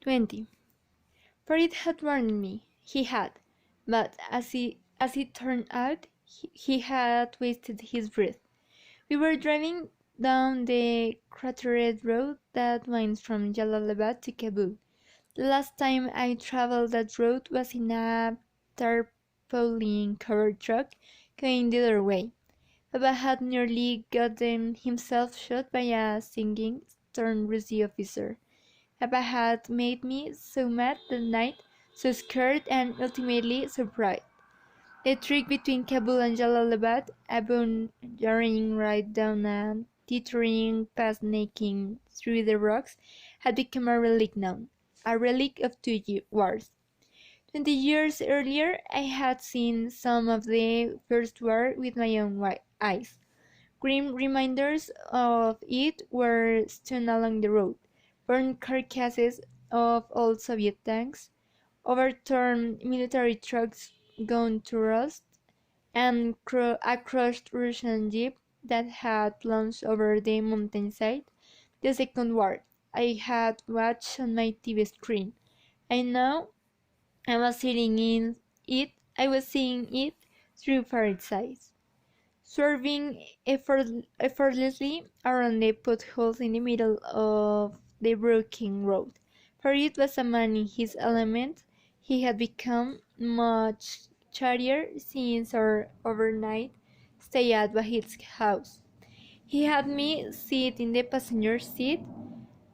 20. Farid had warned me. He had. But as it turned out, he had wasted his breath. We were driving down the cratered road that winds from Jalalabad to Kabul. The last time I traveled that road was in a tarpaulin-covered truck going the other way. Baba had nearly gotten himself shot by a singing, stern Rusi officer. Baba had made me so mad that night, so scared and ultimately surprised. The trek between Kabul and Jalalabad, a bone jarring right down and teetering past snaking through the rocks, had become a relic now, a relic of 2 wars. 20 years earlier, I had seen some of the first war with my own eyes. Grim reminders of it were strewn along the road, burned carcasses of old Soviet tanks, overturned military trucks gone to rust, and a crushed Russian jeep that had plunged over the mountainside. The second war I had watched on my TV screen. I know I was sitting in it. I was seeing it through Farid's eyes. Swerving effortlessly around the potholes in the middle of the broken road. Farid was a man in his element. He had become much chattier since our overnight stay at Wahid's house. He had me sit in the passenger seat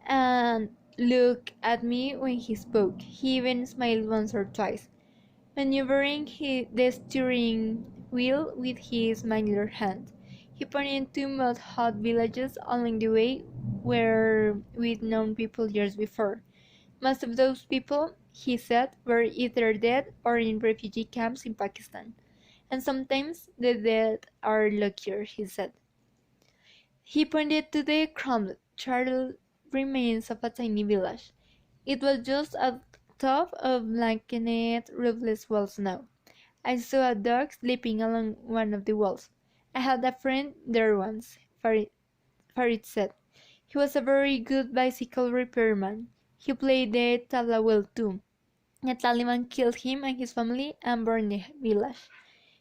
and look at me when he spoke. He even smiled once or twice, maneuvering the steering wheel with his muscular hand. He pointed to mud hut villages along the way where we'd known people years before. Most of those people, he said, were either dead or in refugee camps in Pakistan. And sometimes the dead are luckier, he said. He pointed to the crumbled, charred remains of a tiny village. It was just a top of blackened, roofless walls now. I saw a dog sleeping along one of the walls. I had a friend there once, Farid said. He was a very good bicycle repairman. He played the tabla well too. The Taliban killed him and his family and burned the village.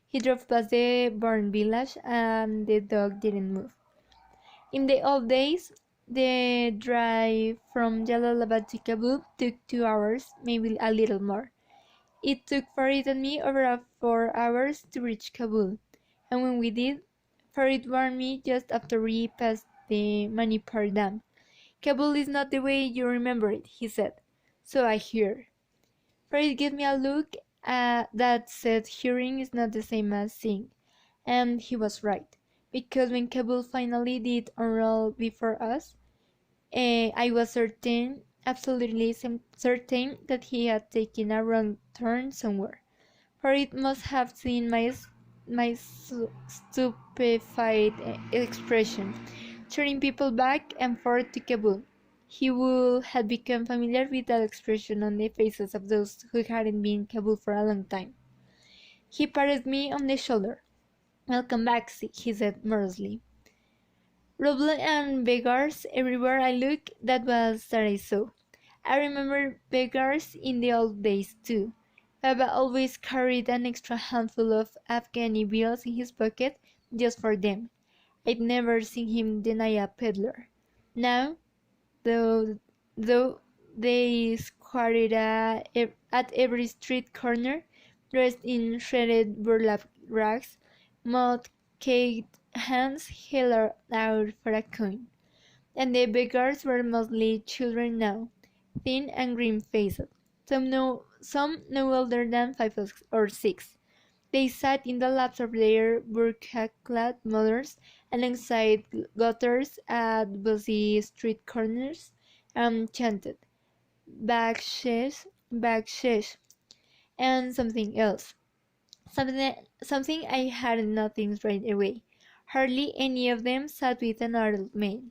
He drove past the burned village and the dog didn't move. In the old days, the drive from Jalalabad to Kabul took 2 hours, maybe a little more. It took Farid and me over 4 hours to reach Kabul, and when we did, Farid warned me just after we passed the Manipur Dam. Kabul is not the way you remember it, he said. So I hear. Farid gave me a look that said hearing is not the same as seeing, and he was right, because when Kabul finally did unroll before us, I was certain, absolutely certain, that he had taken a wrong turn somewhere, for it must have seen my stupefied expression, turning people back and forth to Kabul. He would have become familiar with that expression on the faces of those who hadn't been in Kabul for a long time. He patted me on the shoulder. "Welcome back," he said morosely. Rubble and beggars everywhere I looked, that was that I saw. I remember beggars in the old days too. Baba always carried an extra handful of Afghani bills in his pocket just for them. I'd never seen him deny a peddler. Now, though they squatted at every street corner, dressed in shredded burlap rags, mud-caked hands held out for a coin. And the beggars were mostly children now, thin and grim-faced, some no older than 5 or 6. They sat in the laps of their burqa-clad mothers alongside gutters at busy street corners and chanted, "Bakshesh, bakshesh," and something else. Something I hadn't noticed right away. Hardly any of them sat with an adult male.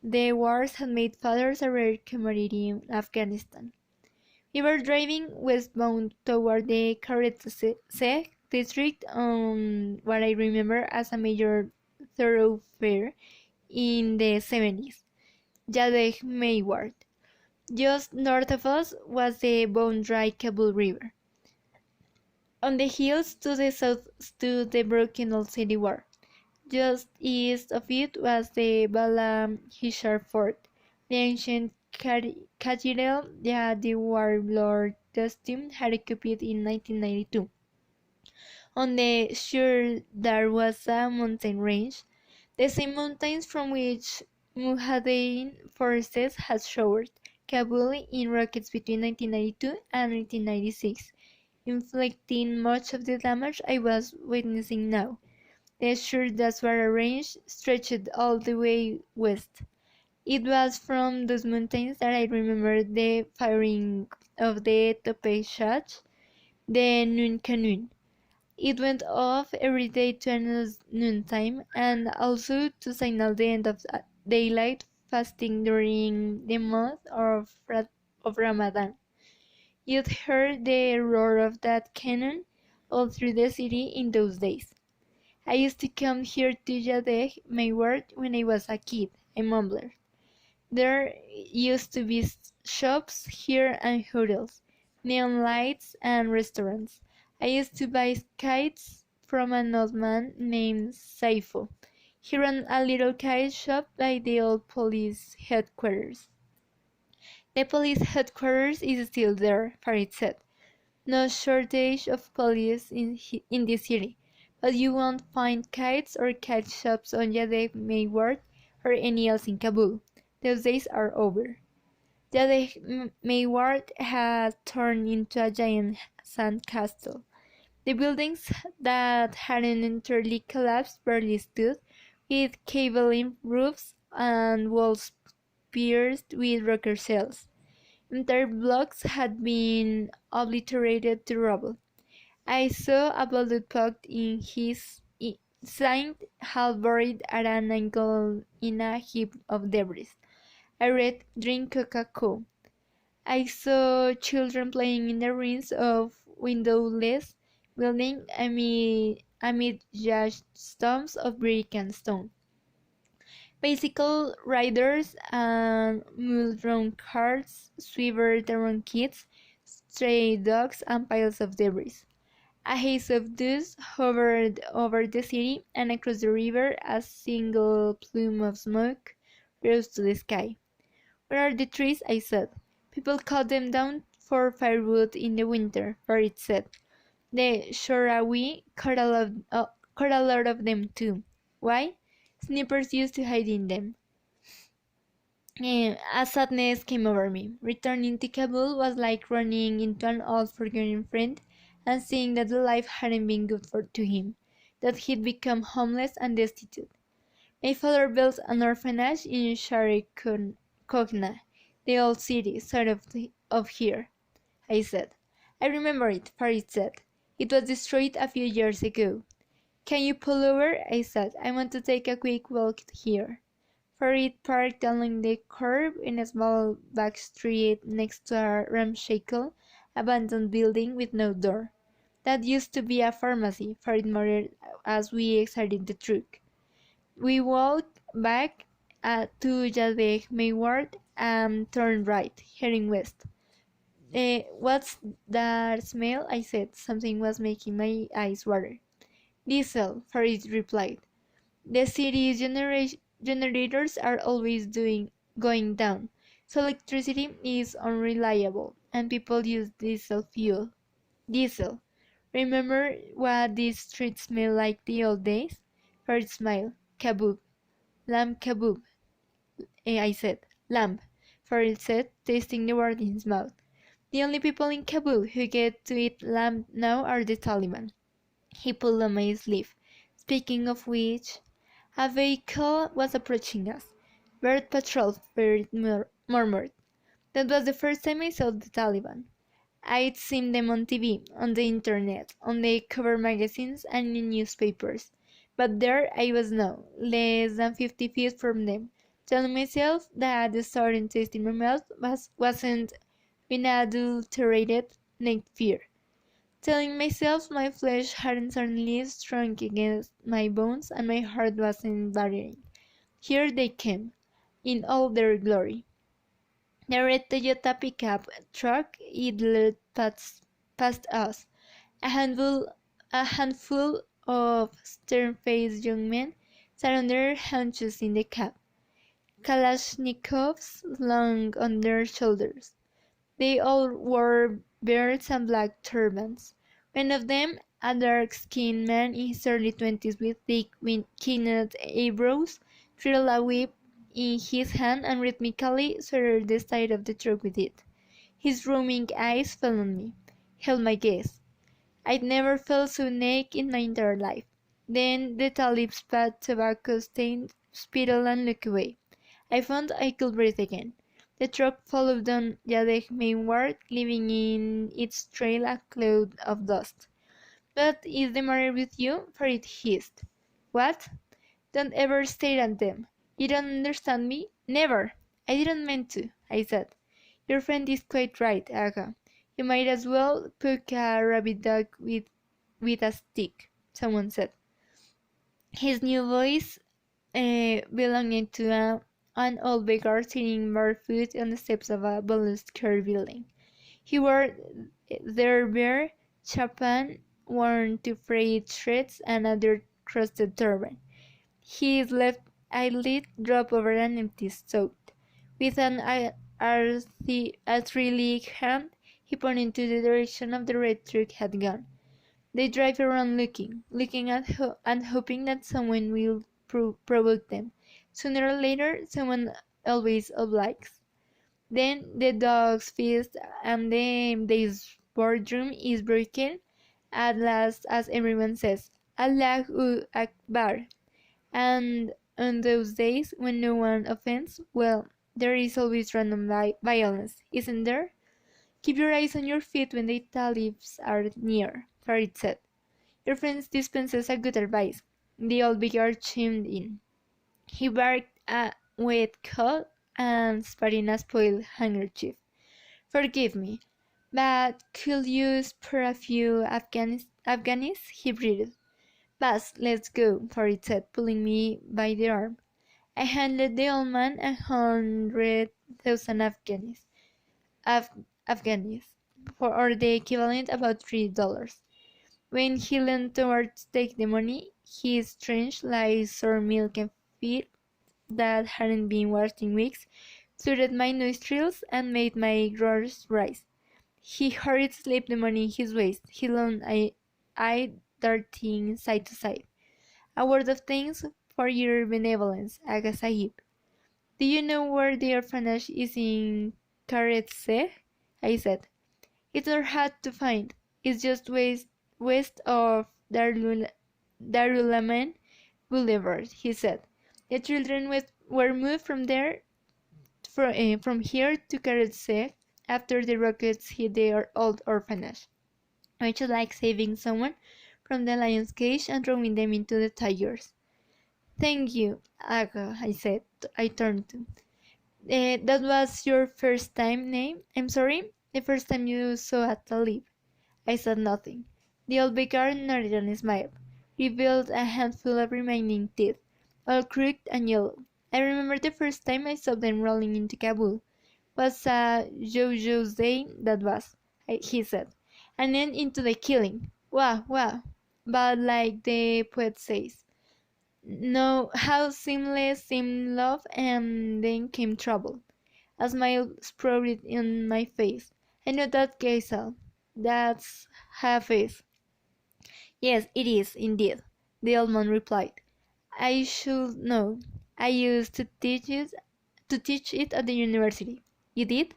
The wars had made fathers a rare commodity in Afghanistan. We were driving westbound toward the Karetze district on what I remember as a major thoroughfare in the 70s, Jadeh Mayward. Just north of us was the bone-dry Kabul River. On the hills to the south stood the broken old city wall. Just east of it was the Bala Hishar fort, the ancient cathedral that the warlord Dostum had occupied in 1992. On the shore there was a mountain range, the same mountains from which Mujahideen forces had showered Kabul in rockets between 1992 and 1996, inflicting much of the damage I was witnessing now. The shore that were arranged stretched all the way west. It was from those mountains that I remember the firing of the Tope Shah, the noon cannon. It went off every day to noontime, and also to signal the end of daylight fasting during the month of Ramadan. You'd heard the roar of that cannon all through the city in those days. I used to come here to Yadeh, my word, when I was a kid, a mumbler. There used to be shops here and hotels, neon lights and restaurants. I used to buy kites from an old man named Saifo. He ran a little kite shop by the old police headquarters. The police headquarters is still there, Farid said. No shortage of police in this city, but you won't find kites or kite shops on Yadeh Mayward or any else in Kabul. Those days are over. Yadeh Mayward had turned into a giant sand castle. The buildings that hadn't entirely collapsed barely stood, with cable-in roofs and walls pierced with rocker cells. Entire blocks had been obliterated to rubble. I saw a bullet poked in his side, half buried at an angle in a heap of debris. I read "Drink Coca-Cola." I saw children playing in the ruins of windowless buildings amid jagged stumps of brick and stone. Bicycle riders and mule-drawn carts swerved around kids, stray dogs, and piles of debris. A haze of dust hovered over the city, and across the river a single plume of smoke rose to the sky. "Where are the trees?" I said. "People cut them down for firewood in the winter," Farid said. "The Shorawi cut a lot of them too." "Why?" "Snipers used to hide in them." A sadness came over me. Returning to Kabul was like running into an old forgotten friend and seeing that the life hadn't been good to him, that he'd become homeless and destitute. "My father built an orphanage in Shari Kogna, the old city, sort of here," I said. "I remember it," Farid said. "It was destroyed a few years ago." "Can you pull over?" I said. "I want to take a quick walk here." Farid parked along the curb in a small back street next to a ramshackle, abandoned building with no door. "That used to be a pharmacy," Farid muttered as we exited the truck. We walked back to Yadeh Mayward and turned right, heading west. "What's that smell?" I said. Something was making my eyes water. "Diesel," Farid replied. "The city's generators are always going down, so electricity is unreliable, and people use diesel fuel." "Diesel. Remember what these streets smell like the old days?" Farid smiled. "Kabub. Lamb kabub," I said. "Lamb," Farid said, tasting the word in his mouth. "The only people in Kabul who get to eat lamb now are the Taliban." He pulled on my sleeve. "Speaking of which—" A vehicle was approaching us. "Bird Patrol," Farid murmured. That was the first time I saw the Taliban. I'd seen them on TV, on the internet, on the cover magazines, and in newspapers. But there I was now, less than 50 feet from them, telling myself that the sudden taste in my mouth wasn't unadulterated naked fear. Telling myself my flesh hadn't suddenly shrunk against my bones and my heart wasn't battering. Here they came, in all their glory. The red Toyota pickup truck idled past us. A handful, a handful of stern-faced young men sat on their haunches in the cab, Kalashnikovs slung on their shoulders. They all wore beards and black turbans. One of them, a dark-skinned man in his early twenties with thick, keen eyebrows, twirled a whip in his hand and rhythmically swirled the side of the truck with it. His roaming eyes fell on me, held my gaze. I'd never felt so naked in my entire life. Then the talib spat tobacco-stained spittle and looked away. I found I could breathe again. The truck followed down Yadeh mainward, leaving in its trail a cloud of dust. "What is the matter with you?" Farid hissed. "What?" "Don't ever stare at them. You don't understand me?" "Never!" "I didn't mean to," I said. "Your friend is quite right, Aga. You might as well poke a rabid dog with a stick," someone said. His new voice belonging to an old beggar sitting barefoot on the steps of a balustrade building. He wore their bare chapan worn to frayed shreds and a dirt-crusted turban. His left eyelid dropped over an empty socket. With an three-legged hand, he pointed to the direction of the red truck had gone. They drive around looking and hoping that someone will provoke them. Sooner or later, someone always obliges. Then the dogs feast and the day's boardroom is broken at last as everyone says, Allahu Akbar. And on those days when no one offends, well, there is always random violence, isn't there? "Keep your eyes on your feet when the talibs are near," Farid said. "Your friend dispenses a good advice." The old beggar chimed in. He barked a wet coat and spat in a spoiled handkerchief. "Forgive me, but could you spare a few Afghanis?" he breathed. "Bas, let's go," Farid said, pulling me by the arm. I handed the old man 100,000 Afghanis, or the equivalent about $3. When he leaned toward to take the money, his strange, like sour milk and feet that hadn't been washed in weeks, flooded my nostrils and made my drawers rise. He hurried to slip the money in his waist, his long eye darting side to side. "A word of thanks for your benevolence, Aga Sahib. Do you know where the orphanage is in Karetse?" I said. "It's not hard to find. It's just west of Darulaman Boulevard," he said. "The children were moved from from here to Karetse after the rockets hit their old orphanage. Much like saving someone from the lion's cage and throwing them into the tigers." "Thank you, Aga," I said. I turned to. That was your first time name? I'm sorry? The first time you saw a talib." I said nothing. The old beggar nodded and smiled, revealed a handful of remaining teeth, all crooked and yellow. "I remember the first time I saw them rolling into Kabul. Was a JoJo's day, that was," he said. "And then into the killing. Wah, wah. But like the poet says, no, how seamless seemed love, and then came trouble." A smile sprouted on my face. "I know that, Gaisel. That's Hafiz." "Yes, it is, indeed," the old man replied. "I should know. I used to teach it at the university." "You did?"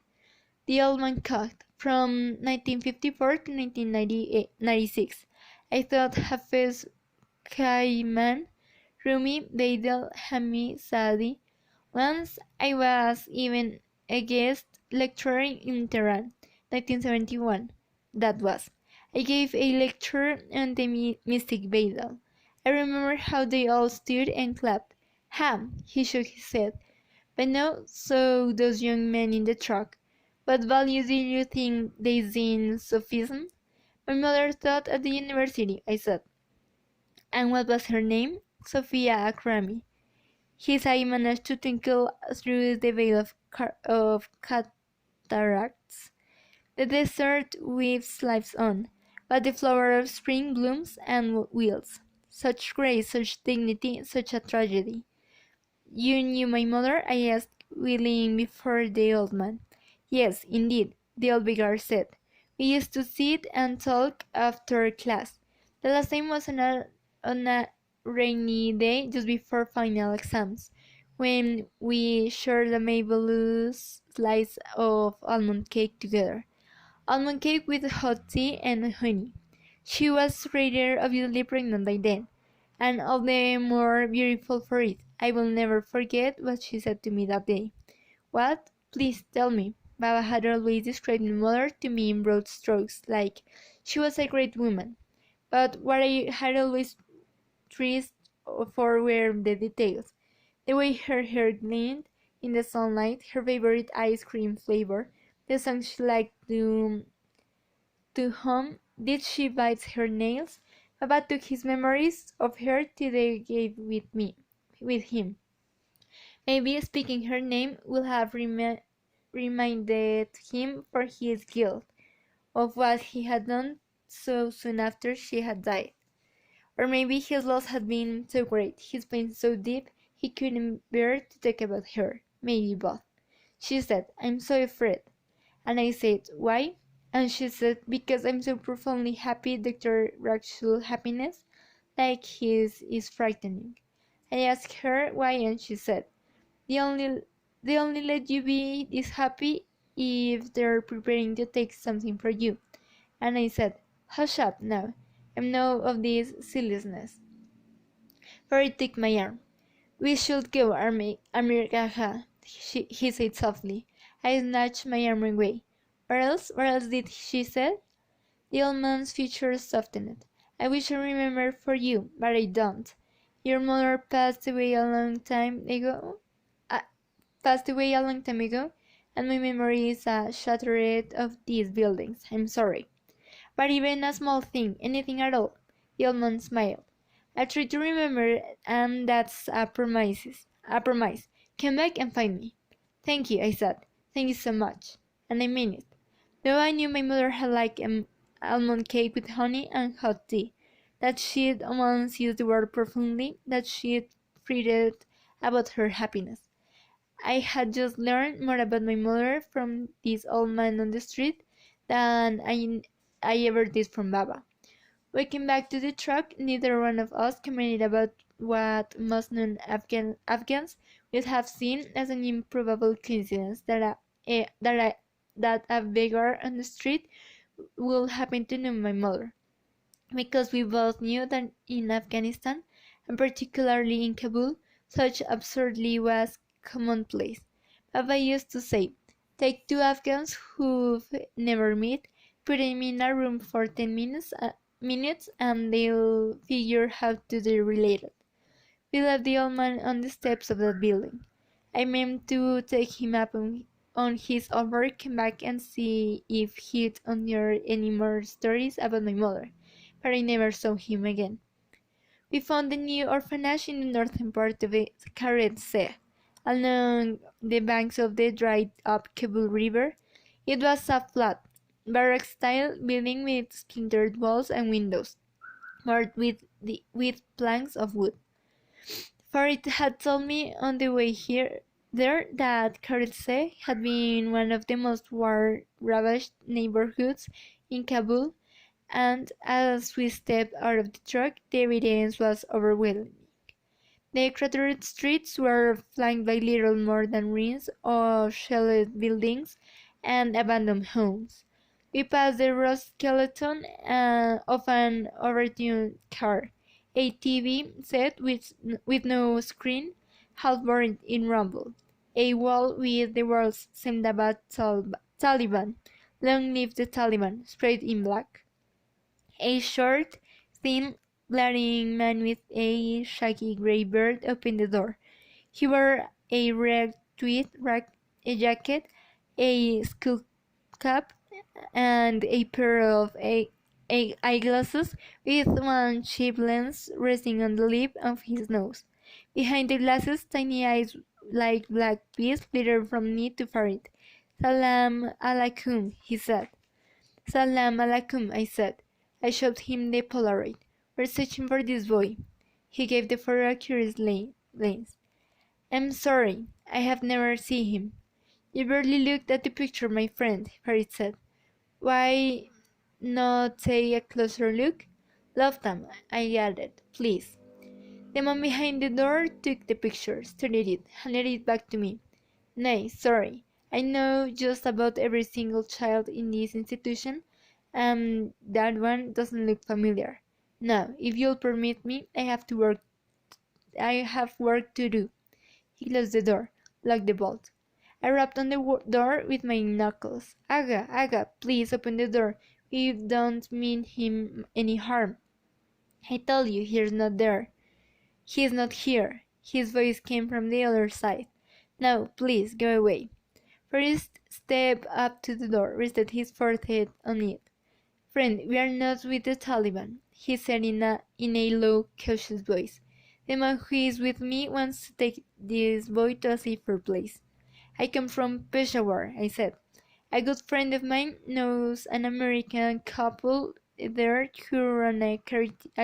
The old man coughed. "From 1954 to 1996. I taught Hafiz, Kaiman, Rumi, Beidel, Hami, Saadi. Once I was even a guest lecturer in Tehran, 1971. That was. I gave a lecture on the mystic Beidel. I remember how they all stood and clapped. Ham! He shook his head. "But no, so those young men in the truck. What value do you think they see in Sufism?" "My mother taught at the university," I said. "And what was her name?" "Sophia Akrami." His eye managed to twinkle through the veil of cataracts. The desert weaves lives on, but the flower of spring blooms and wilts. Such grace, such dignity, such a tragedy. You knew my mother? I asked, kneeling before the old man. Yes, indeed, the old beggar said. We used to sit and talk after class. The last time was on a rainy day just before final exams, when we shared a marvelous slice of almond cake together. Almond cake with hot tea and honey. She was rather obviously pregnant by then, and all the more beautiful for it. I will never forget what she said to me that day. What? Please tell me. Baba had always described my mother to me in broad strokes, like she was a great woman. But what I had always traced for were the details. The way her hair gleamed in the sunlight, her favorite ice cream flavor, the songs she liked to whom did she bite her nails? Papa took his memories of her to the grave with him. Maybe speaking her name would have reminded him for his guilt of what he had done so soon after she had died. Or maybe his loss had been so great, his pain so deep, he couldn't bear to talk about her. Maybe both. She said, I'm so afraid. And I said, why? And she said, because I'm so profoundly happy Dr. Rakshu's happiness, like his, is frightening. I asked her why, and she said, they only, they only let you be this happy if they're preparing to take something for you. And I said, hush up now, enough of this silliness. For it took my arm. We should go, America, he said softly. I snatched my arm away. Where else did she say? The old man's features softened. I wish I remembered for you, but I don't. Your mother uh, passed away a long time ago, and my memory is a shattered of these buildings. I'm sorry. But even a small thing, anything at all. The old man smiled. I try to remember, and that's a promise. A promise. Come back and find me. Thank you, I said. Thank you so much. And I mean it. Though I knew my mother had liked almond cake with honey and hot tea, that she'd once used the word profoundly, that she'd fretted about her happiness. I had just learned more about my mother from this old man on the street than I ever did from Baba. Waking back to the truck, neither one of us commented about what most non-Afghans would have seen as an improbable coincidence that a beggar on the street would happen to know my mother, because we both knew that in Afghanistan, and particularly in Kabul, such absurdity was commonplace. Baba used to say, take two Afghans who've never met, put them in a room for 10 minutes and they'll figure how to be related. We left the old man on the steps of that building. I meant to take him up on his offer, come back and see if he'd unearth any more stories about my mother, but I never saw him again. We found the new orphanage in the northern part of the Karet Sea, along the banks of the dried-up Kabul River. It was a flat, barrack-style building with splintered walls and windows, marked with planks of wood. For it had told me on the way there that Karet had been one of the most war-ravaged neighborhoods in Kabul, and as we stepped out of the truck, the evidence was overwhelming. The cluttered streets were flanked by little more than ruins of shelled buildings and abandoned homes. We passed the rust skeleton of an overturned car, a TV set with no screen, half buried in rubble, a wall with the words Zemdabad Taliban, long live the Taliban, sprayed in black. A short, thin, glaring man with a shaggy grey beard opened the door. He wore a red tweed jacket, a skull cap, and a pair of eyeglasses with one cheap lens resting on the lip of his nose. Behind the glasses, tiny eyes like black bees glittered from knee to forehead. Salam alaikum, he said. Salam alaikum, I said. I showed him the Polaroid. We're searching for this boy. He gave the photo a curious glance. I'm sorry, I have never seen him. You barely looked at the picture, my friend, Farid said. Why not take a closer look? Love them, I added, please. The man behind the door took the picture, studied it, handed it back to me. Nay, sorry. I know just about every single child in this institution, and that one doesn't look familiar. Now, if you'll permit me, I have work to do. He closed the door, locked the bolt. I rapped on the door with my knuckles. Aga, please open the door. We don't mean him any harm. I tell you, he's not there. He's not here. His voice came from the other side. Now, please, go away. First stepped up to the door, rested his forehead on it. Friend, we are not with the Taliban, he said in a low, cautious voice. The man who is with me wants to take this boy to a safer place. I come from Peshawar, I said. A good friend of mine knows an American couple there who run a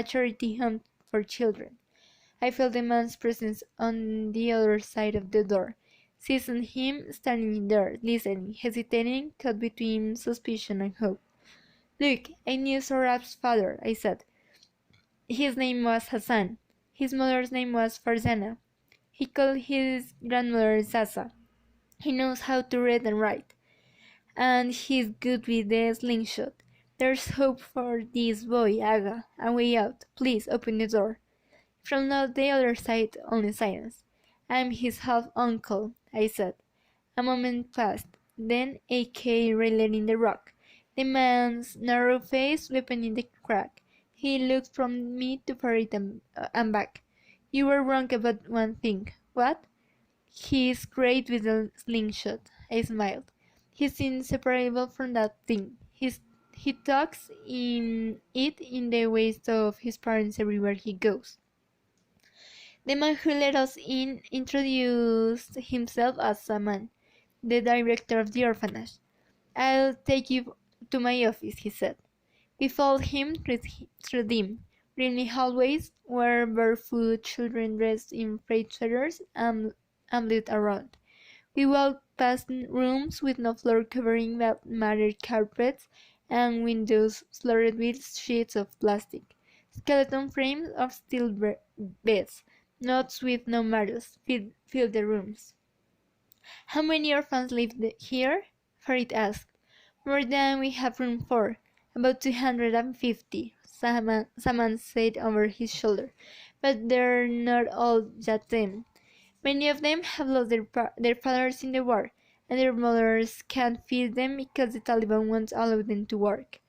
charity home for children. I felt the man's presence on the other side of the door, seizing him standing there, listening, hesitating, caught between suspicion and hope. Look, I knew Sohrab's father, I said. His name was Hassan. His mother's name was Farzana. He called his grandmother Sasa. He knows how to read and write, and he's good with the slingshot. There's hope for this boy, Aga. A way out. Please open the door. From the other side, only silence. I'm his half-uncle, I said. A moment passed. Then a key rattled in the rock. The man's narrow face opened in the crack. He looked from me to Farid and back. You were wrong about one thing. What? He's great with a slingshot. I smiled. He's inseparable from that thing. He talks in the ways of his parents everywhere he goes. The man who let us in introduced himself as Saman, the director of the orphanage. I'll take you to my office, he said. We followed him through dim, grimy hallways where barefoot children dressed in frayed sweaters ambuled around. We walked past rooms with no floor covering but matted carpets and windows floored with sheets of plastic. Skeleton frames of steel beds, notes with no marbles, filled the rooms. How many orphans live here? Farid asked. More than we have room for. About 250, Saman said over his shoulder. But they're not all yatim. Many of them have lost their fathers in the war, and their mothers can't feed them because the Taliban won't allow them to work.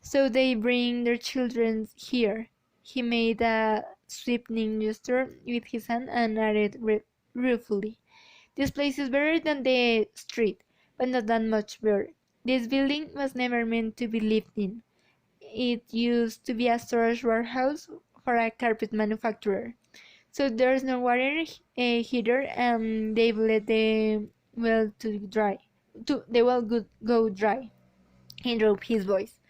So they bring their children here. He made a sweeping gesture with his hand and added ruefully, this place is better than the street, but not that much better. This building was never meant to be lived in. It used to be a storage warehouse for a carpet manufacturer. So there's no water heater, and they've let the well go dry. He dropped his voice.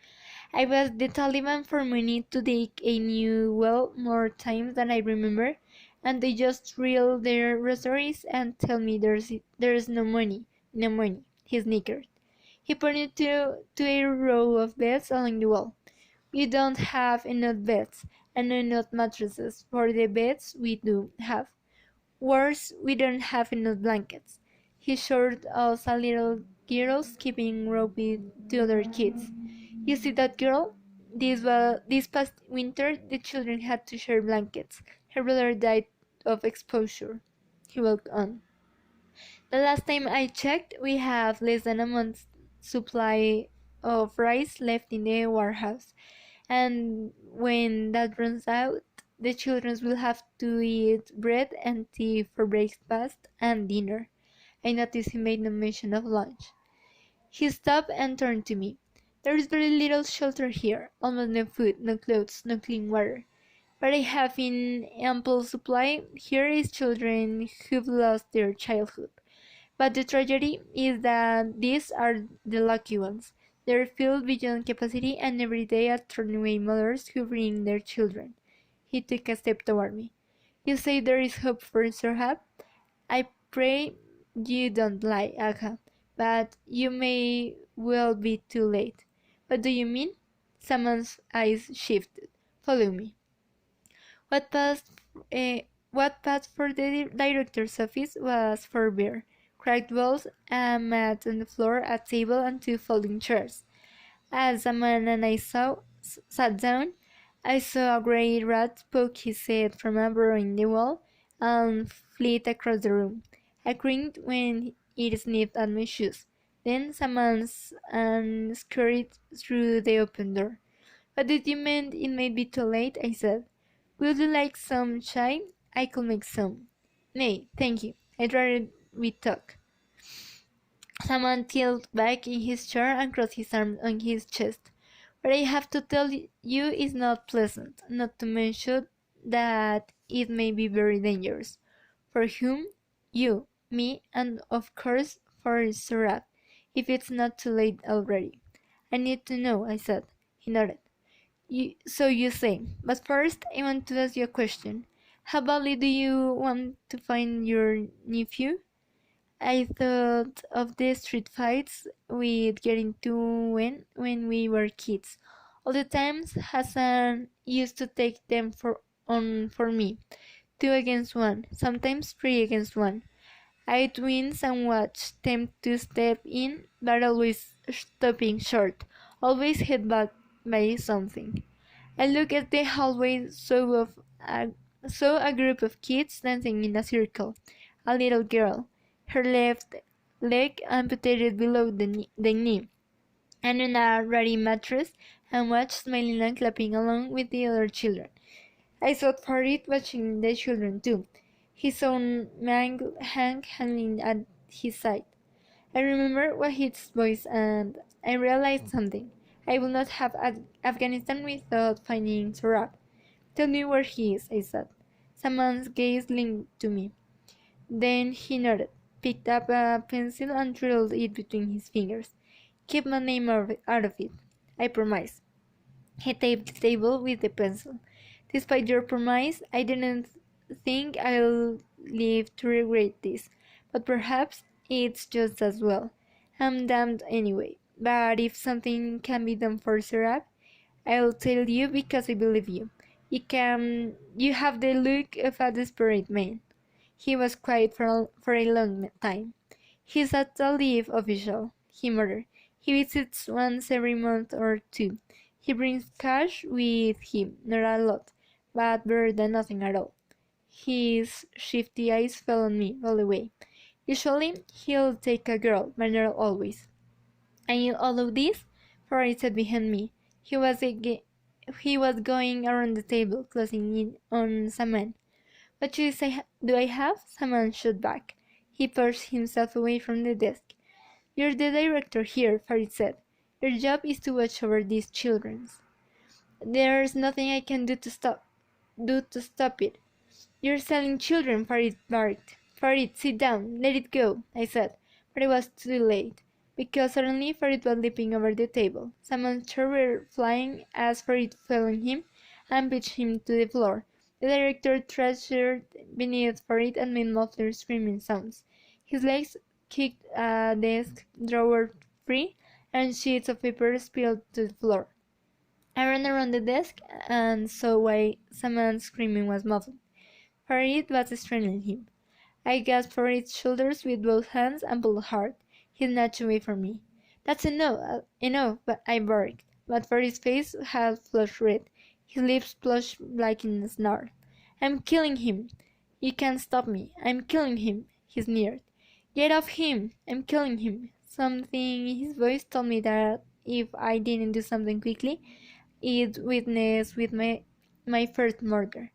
I've asked the Taliban for money to dig a new well more times than I remember, and they just reel their rosaries and tell me there's no money, no money. He snickered. He pointed to a row of beds along the wall. We don't have enough beds, and no enough mattresses for the beds we do have. Worse, we don't have enough blankets. He showed us a little girl keeping rope with the other kids. You see that girl? This past winter, the children had to share blankets. Her brother died of exposure. He walked on. The last time I checked, we have less than a month's supply of rice left in the warehouse. And when that runs out, the children will have to eat bread and tea for breakfast and dinner. I noticed he made no mention of lunch. He stopped and turned to me. There is very little shelter here, almost no food, no clothes, no clean water. But I have in ample supply here is children who've lost their childhood. But the tragedy is that these are the lucky ones. They're filled beyond capacity, and every day I turn away mothers who bring their children. He took a step toward me. You say there is hope for Sarhab? I pray you don't lie, Agha, but you may well be too late. What do you mean? Someone's eyes shifted. Follow me. What passed, uh, what passed for the director's office was for beer, cracked walls, a mat on the floor, a table, and two folding chairs. As a man and I sat down, I saw a grey rat poke his head from a burrow in the wall and flit across the room. I cringed when it sniffed at my shoes. Then someone scurried through the open door. What did you mean it may be too late? I said. Would you like some chai? I could make some. Nay, thank you. I'd rather we talk. Someone tilted back in his chair and crossed his arms on his chest. What I have to tell you is not pleasant, not to mention that it may be very dangerous. For whom? You, me, and of course for Surab, if it's not too late already. I need to know, I said. He nodded. So you say, but first I want to ask you a question. How badly do you want to find your nephew? I thought of the street fights we'd get into when we were kids. All the times Hassan used to take them for me. 2 against 1, sometimes 3 against 1. I'd win and watch them to step in, but always stopping short, always hit back by something. I looked at the hallway, saw a group of kids dancing in a circle. A little girl, her left leg amputated below the knee, and on a ratty mattress, and watched smiling and clapping along with the other children. I saw Farid watching the children too, his own mangled hand hanging at his side. I remember Wahid's voice and I realized something. I will not have Afghanistan without finding Sorab. Tell me where he is, I said. Someone's gaze linked to me. Then he nodded, picked up a pencil and drilled it between his fingers. Keep my name out of it, I promise. He taped the table with the pencil. Despite your promise, I didn't think I'll live to regret this, but perhaps it's just as well. I'm damned anyway, but if something can be done for Serap, I'll tell you because I believe you. You have the look of a desperate man. He was quiet for a long time. He's a leave official, he muttered. He visits once every month or two. He brings cash with him, not a lot, but better than nothing at all. His shifty eyes fell on me all the way. Usually he'll take a girl, but not always. And in all of this, Farid sat behind me. He was going around the table, closing in on Saman. What do I have? Saman shot back. He pushed himself away from the desk. You're the director here, Farid said. Your job is to watch over these children. There's nothing I can do to stop it. You're selling children, Farid barked. Farid, sit down. Let it go, I said. But it was too late, because suddenly Farid was leaping over the table. Someone's chair were flying as Farid fell on him and pitched him to the floor. The director treasured beneath Farid and made muffled screaming sounds. His legs kicked a desk drawer free, and sheets of paper spilled to the floor. I ran around the desk and saw why someone's screaming was muffled. Farid was straining him. I grasped Farid's shoulders with both hands and pulled hard. He snatched away from me. That's enough, but I barked. But Farid's face had flushed red. His lips plushed black in a snarl. I'm killing him. You can't stop me. I'm killing him, he sneered. Get off him. I'm killing him. Something in his voice told me that if I didn't do something quickly, it witnessed with my first murder.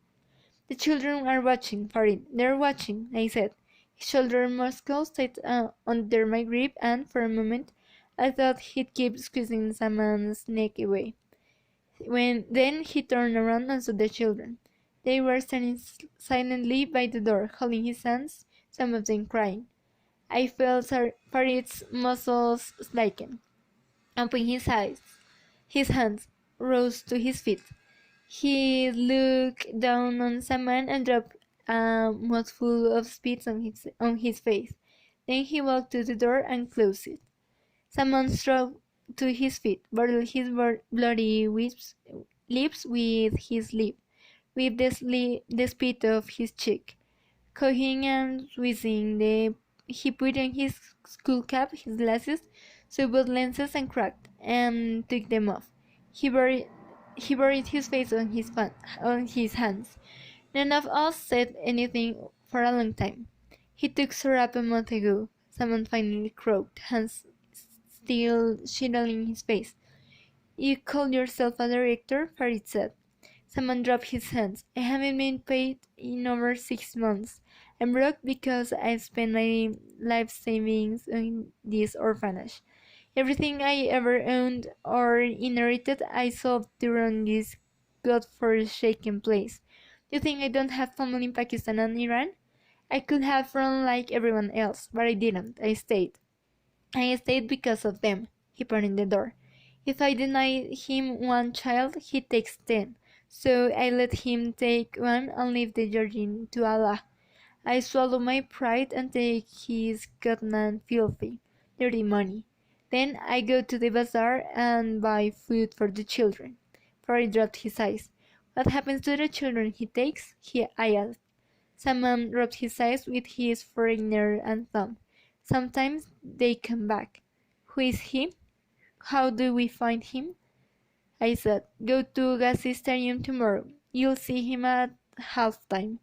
The children are watching, Farid. They're watching, I said. His shoulder muscles tight under my grip, and for a moment I thought he'd keep squeezing Saman's neck away. Then he turned around and saw the children. They were standing silently by the door, holding his hands, some of them crying. I felt Farid's muscles slacken. Opening his eyes, his hands rose to his feet. He looked down on Saman and dropped a mouthful of spit on his face. Then he walked to the door and closed it. Saman strode to his feet, burned his bloody lips with his lip, with the spit off his cheek. Coughing and wheezing, he put on his skull cap, his glasses, so both lenses and cracked, and took them off. He buried his face on his hands. None of us said anything for a long time. He took her up a month ago. Someone finally croaked, hands still shielding his face. You call yourself a director? Farid said. Someone dropped his hands. I haven't been paid in over 6 months. I'm broke because I've spent my life savings on this orphanage. Everything I ever owned or inherited I sold to run this godforsaken place. Do you think I don't have family in Pakistan and Iran? I could have run like everyone else, but I didn't. I stayed. I stayed because of them. He pointed the door. If I deny him one child, he takes 10. So I let him take one and leave the Georgian to Allah. I swallow my pride and take his godman filthy, dirty money. Then I go to the bazaar and buy food for the children. For he dropped his eyes. What happens to the children he takes? I asked. Someone rubbed his eyes with his foreigner and thumb. Sometimes they come back. Who is he? How do we find him? I said, go to Ghazi Stadium tomorrow. You'll see him at halftime.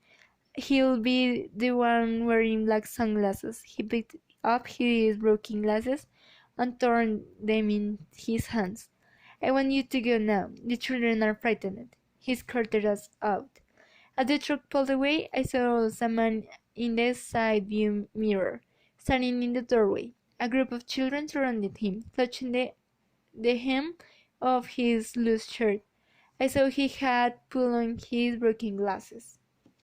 He'll be the one wearing black sunglasses. He picked up his broken glasses and turned them in his hands. I want you to go now. The children are frightened. He escorted us out. As the truck pulled away, I saw someone in the side view mirror, standing in the doorway. A group of children surrounded him, clutching the hem of his loose shirt. I saw he had pulled on his broken glasses.